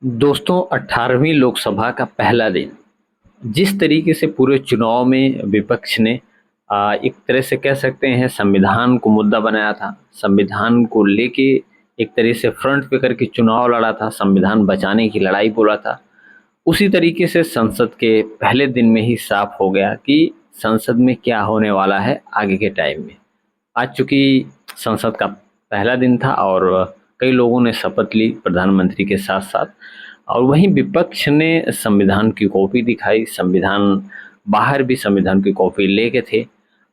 दोस्तों 18वीं लोकसभा का पहला दिन जिस तरीके से पूरे चुनाव में विपक्ष ने एक तरह से कह सकते हैं संविधान को मुद्दा बनाया था। संविधान को लेके एक तरह से फ्रंट पे करके चुनाव लड़ा था, संविधान बचाने की लड़ाई बोला था। उसी तरीके से संसद के पहले दिन में ही साफ हो गया कि संसद में क्या होने वाला है आगे के टाइम में। आज चूंकि संसद का पहला दिन था और कई लोगों ने शपथ ली प्रधानमंत्री के साथ साथ, और वहीं विपक्ष ने संविधान की कॉपी दिखाई। संविधान बाहर भी संविधान की कॉपी लेके थे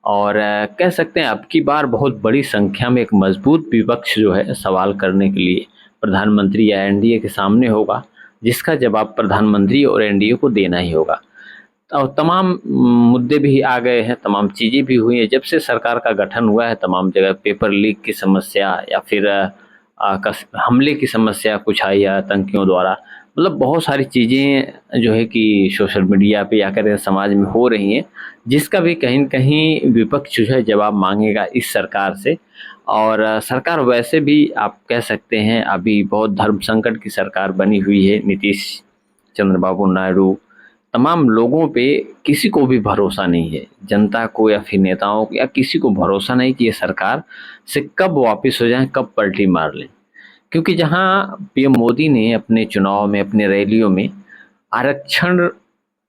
और कह सकते हैं अब की बार बहुत बड़ी संख्या में एक मजबूत विपक्ष जो है सवाल करने के लिए प्रधानमंत्री या एनडीए के सामने होगा, जिसका जवाब प्रधानमंत्री और एनडीए को देना ही होगा। और तमाम मुद्दे भी आ गए हैं, तमाम चीज़ें भी हुई हैं। जब से सरकार का गठन हुआ है तमाम जगह पेपर लीक की समस्या या फिर हमले की समस्या कुछ आई है आतंकियों द्वारा। मतलब बहुत सारी चीज़ें जो है कि सोशल मीडिया पे या करें समाज में हो रही हैं, जिसका भी कहीं न कहीं विपक्ष जो है जवाब मांगेगा इस सरकार से। और सरकार वैसे भी आप कह सकते हैं अभी बहुत धर्म संकट की सरकार बनी हुई है। नीतीश चंद्रबाबू नायडू तमाम लोगों पे किसी को भी भरोसा नहीं है, जनता को या फिर नेताओं को या किसी को भरोसा नहीं कि ये सरकार से कब वापस हो जाए, कब पलटी मार लें। क्योंकि जहाँ पीएम मोदी ने अपने चुनाव में, अपने रैलियों में आरक्षण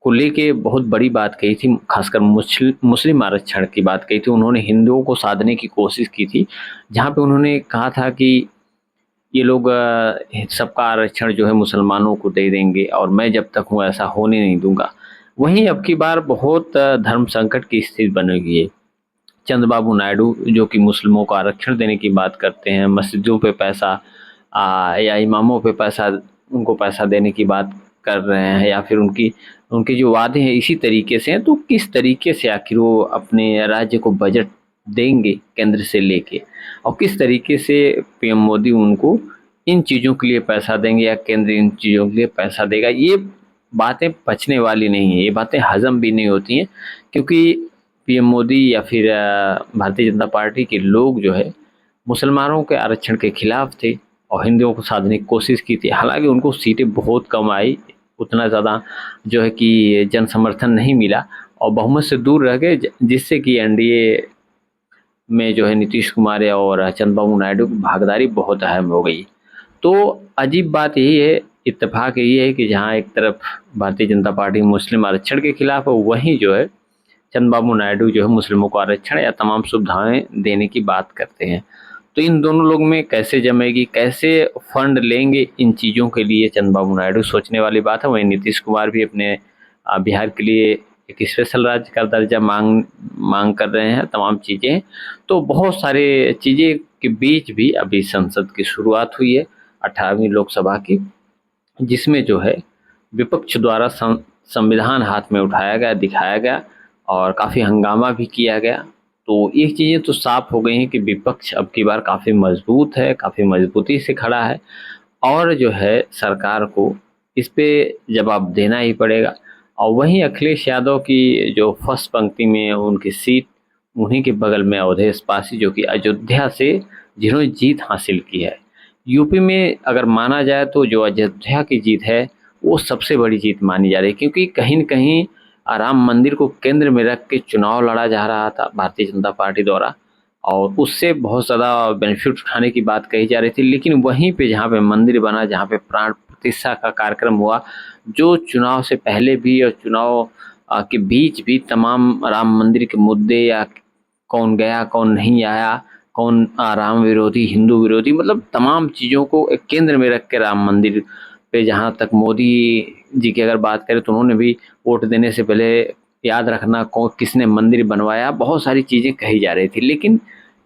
को लेके बहुत बड़ी बात कही थी, खासकर मुस्लिम आरक्षण की बात कही थी। उन्होंने हिंदुओं को साधने की कोशिश की थी, जहाँ पे उन्होंने कहा था कि ये लोग सबका आरक्षण जो है मुसलमानों को दे देंगे और मैं जब तक हूँ ऐसा होने नहीं दूंगा। वहीं अब की बार बहुत धर्म संकट की स्थिति बन गई है। चंद्रबाबू नायडू जो कि मुस्लिमों को आरक्षण देने की बात करते हैं, मस्जिदों पे पैसा या इमामों पे पैसा, उनको पैसा देने की बात कर रहे हैं, या फिर उनकी उनके जो वादे हैं इसी तरीके से हैं। तो किस तरीके से आखिर वो अपने राज्य को बजट देंगे केंद्र से लेके, और किस तरीके से पीएम मोदी उनको इन चीज़ों के लिए पैसा देंगे या केंद्र इन चीज़ों के लिए पैसा देगा, ये बातें पचने वाली नहीं है, ये बातें हजम भी नहीं होती हैं। क्योंकि पीएम मोदी या फिर भारतीय जनता पार्टी के लोग जो है मुसलमानों के आरक्षण के खिलाफ थे और हिंदुओं को साधने की कोशिश की थी। हालांकि उनको सीटें बहुत कम आई, उतना ज़्यादा जो है कि जन समर्थन नहीं मिला और बहुमत से दूर रह गए, जिससे कि एनडीए में जो है नीतीश कुमार और चंद्रबाबू नायडू की भागीदारी बहुत अहम हो गई। तो अजीब बात यही है, इत्तेफाक यही है कि जहाँ एक तरफ भारतीय जनता पार्टी मुस्लिम आरक्षण के खिलाफ है, वहीं जो है चंद्रबाबू नायडू जो है मुस्लिमों को आरक्षण या तमाम सुविधाएं देने की बात करते हैं। तो इन दोनों लोग में कैसे जमेगी, कैसे फंड लेंगे इन चीज़ों के लिए, चंद्रबाबू नायडू सोचने वाली बात है। वहीं नीतीश कुमार भी अपने बिहार के लिए एक स्पेशल राज्य का दर्जा मांग मांग कर रहे हैं, तमाम चीज़ें। तो बहुत सारे चीज़ें के बीच भी अभी संसद की शुरुआत हुई है 18वीं लोकसभा की, जिसमें जो है विपक्ष द्वारा संविधान हाथ में उठाया गया, दिखाया गया और काफ़ी हंगामा भी किया गया। तो ये चीज़ें तो साफ हो गई हैं कि विपक्ष अब की बार काफ़ी मजबूत है, काफ़ी मजबूती से खड़ा है और जो है सरकार को इस पे जवाब देना ही पड़ेगा। और वहीं अखिलेश यादव की जो फर्स्ट पंक्ति में उनकी सीट, उन्हीं के बगल में अवधेश पासी जो कि अयोध्या से जिन्होंने जीत हासिल की है। यूपी में अगर माना जाए तो जो अयोध्या की जीत है वो सबसे बड़ी जीत मानी जा रही है, क्योंकि कहीं न कहीं राम मंदिर को केंद्र में रख के चुनाव लड़ा जा रहा था भारतीय जनता पार्टी द्वारा और उससे बहुत ज़्यादा बेनिफिट उठाने की बात कही जा रही थी। लेकिन वहीं पे जहाँ पे मंदिर बना, जहाँ पे प्राण प्रतिष्ठा का कार्यक्रम हुआ, जो चुनाव से पहले भी और चुनाव के बीच भी तमाम राम मंदिर के मुद्दे या कौन गया कौन नहीं आया, कौन राम विरोधी हिंदू विरोधी, मतलब तमाम चीज़ों को एक केंद्र में रख के राम मंदिर पे, जहाँ तक मोदी जी की अगर बात करें तो उन्होंने भी वोट देने से पहले याद रखना कौन किसने मंदिर बनवाया, बहुत सारी चीज़ें कही जा रही थी। लेकिन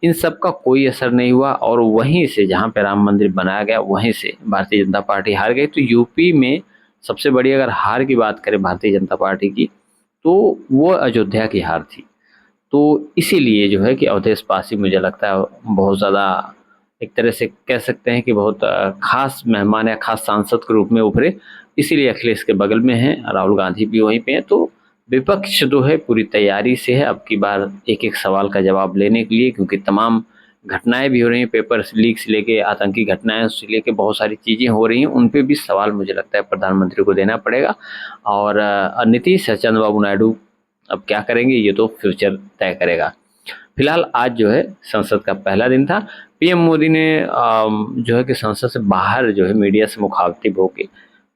इन सब का कोई असर नहीं हुआ और वहीं से जहाँ पे राम मंदिर बनाया गया वहीं से भारतीय जनता पार्टी हार गई। तो यूपी में सबसे बड़ी अगर हार की बात करें भारतीय जनता पार्टी की, तो वो अयोध्या की हार थी। तो इसीलिए जो है कि अवधेश पासी मुझे लगता है बहुत ज़्यादा एक तरह से कह सकते हैं कि बहुत खास मेहमान या खास सांसद के रूप में उभरे। इसीलिए अखिलेश के बगल में हैं, राहुल गांधी भी वहीं पे हैं। तो विपक्ष जो है पूरी तैयारी से है अब की बार एक एक सवाल का जवाब लेने के लिए, क्योंकि तमाम घटनाएं भी हो रही हैं, पेपर लीक से लेके आतंकी घटनाएं से लेके बहुत सारी चीज़ें हो रही हैं, उन पे भी सवाल मुझे लगता है प्रधानमंत्री को देना पड़ेगा। और नीतीश चंद्रबाबू नायडू अब क्या करेंगे ये तो फ्यूचर तय करेगा। फिलहाल आज जो है संसद का पहला दिन था। पीएम मोदी ने जो है कि संसद से बाहर जो है मीडिया से मुखातिब होकर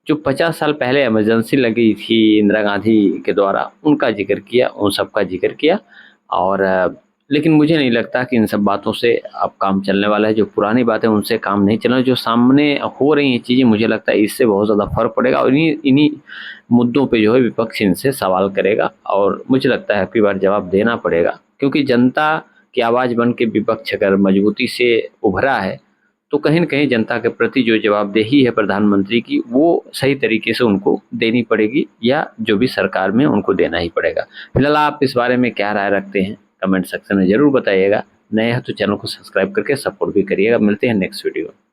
जो 50 साल पहले इमरजेंसी लगी थी इंदिरा गांधी के द्वारा, उनका जिक्र किया, उन सब का जिक्र किया। और लेकिन मुझे नहीं लगता कि इन सब बातों से अब काम चलने वाला है। जो पुरानी बातें उनसे काम नहीं चलना, जो सामने हो रही हैं चीज़ें, मुझे लगता है इससे बहुत ज़्यादा फर्क पड़ेगा और इन्हीं इन्हीं मुद्दों पे जो है विपक्ष इनसे सवाल करेगा और मुझे लगता है अगली बार जवाब देना पड़ेगा, क्योंकि जनता की आवाज़ बन के विपक्ष अगर मजबूती से उभरा है तो कहीं न कहीं जनता के प्रति जो जवाबदेही है प्रधानमंत्री की, वो सही तरीके से उनको देनी पड़ेगी या जो भी सरकार में उनको देना ही पड़ेगा। फिलहाल आप इस बारे में क्या राय रखते हैं? कमेंट सेक्शन में ज़रूर बताइएगा। नए हैं तो चैनल को सब्सक्राइब करके सपोर्ट भी करिएगा। मिलते हैं नेक्स्ट वीडियो में।